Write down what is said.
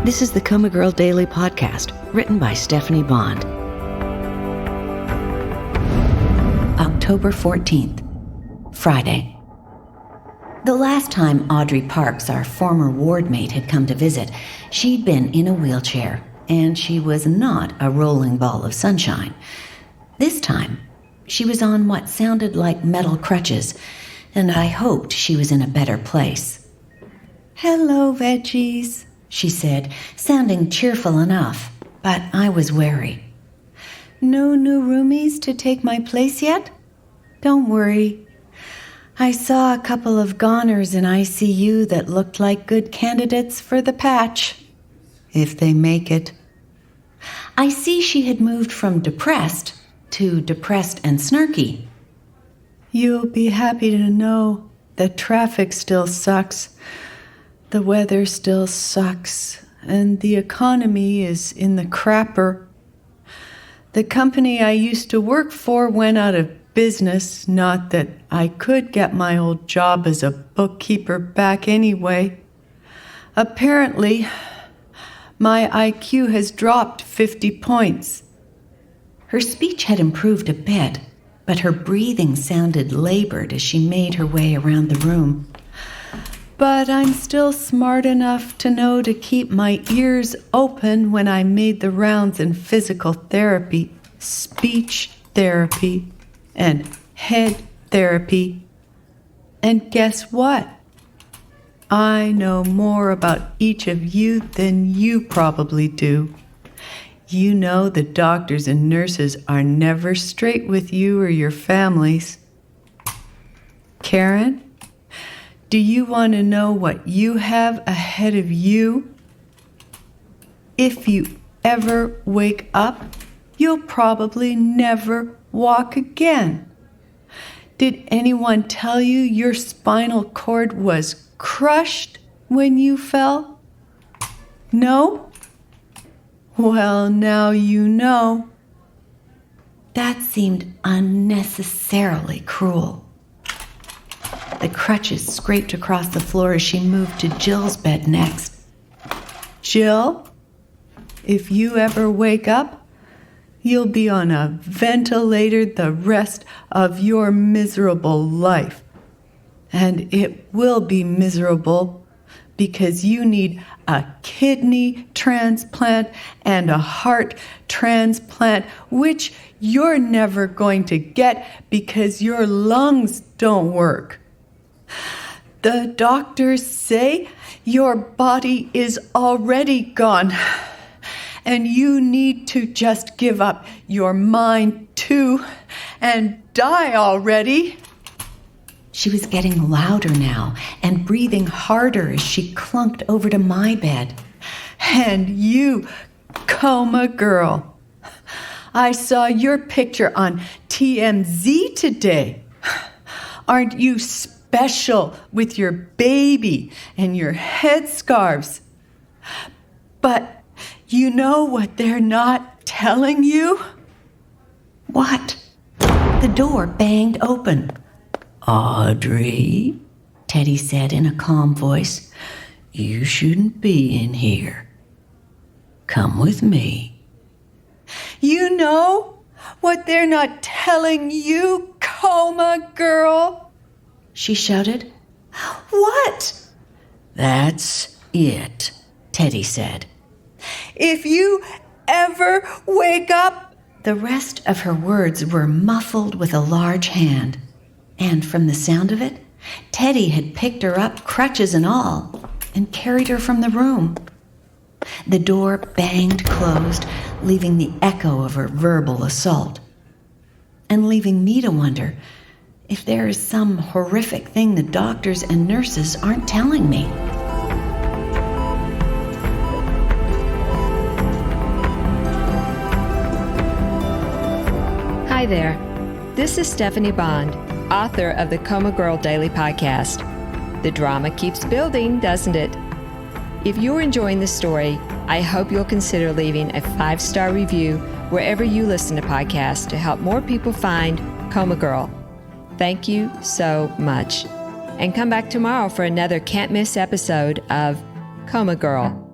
This is the COMA Girl Daily Podcast, written by Stephanie Bond. October 14th, Friday. The last time Audrey Parks, our former ward mate, had come to visit, she'd been in a wheelchair, and she was not a rolling ball of sunshine. This time, she was on what sounded like metal crutches, and I hoped she was in a better place. "Hello, veggies," she said, sounding cheerful enough, but I was wary. "No new roomies to take my place yet? Don't worry. I saw a couple of goners in ICU that looked like good candidates for the patch, if they make it." I see she had moved from depressed to depressed and snarky. "You'll be happy to know that traffic still sucks. The weather still sucks, and the economy is in the crapper. The company I used to work for went out of business, not that I could get my old job as a bookkeeper back anyway. Apparently, my IQ has dropped 50 points. Her speech had improved a bit, but her breathing sounded labored as she made her way around the room. "But I'm still smart enough to know to keep my ears open when I made the rounds in physical therapy, speech therapy, and head therapy. And guess what? I know more about each of you than you probably do. You know the doctors and nurses are never straight with you or your families. Karen, do you want to know what you have ahead of you? If you ever wake up, you'll probably never walk again. Did anyone tell you your spinal cord was crushed when you fell? No? Well, now you know." That seemed unnecessarily cruel. The crutches scraped across the floor as she moved to Jill's bed next. "Jill, if you ever wake up, you'll be on a ventilator the rest of your miserable life. And it will be miserable because you need a kidney transplant and a heart transplant, which you're never going to get because your lungs don't work. The doctors say your body is already gone, and you need to just give up your mind too and die already." She was getting louder now and breathing harder as she clunked over to my bed. "And you, COMA girl, I saw your picture on TMZ today. Aren't you special with your baby and your headscarves? But you know what they're not telling you?" "What?" The door banged open. "Audrey," Teddy said in a calm voice, "you shouldn't be in here. Come with me." "You know what they're not telling you, COMA girl?" she shouted. "What?" "That's it," Teddy said. "If you ever wake up..." The rest of her words were muffled with a large hand. And from the sound of it, Teddy had picked her up, crutches and all, and carried her from the room. The door banged closed, leaving the echo of her verbal assault, and leaving me to wonder if there is some horrific thing the doctors and nurses aren't telling me. Hi there. This is Stephanie Bond, author of the COMA Girl Daily Podcast. The drama keeps building, doesn't it? If you're enjoying this story, I hope you'll consider leaving a 5-star review wherever you listen to podcasts to help more people find COMA Girl. Thank you so much. And come back tomorrow for another can't-miss episode of COMA Girl.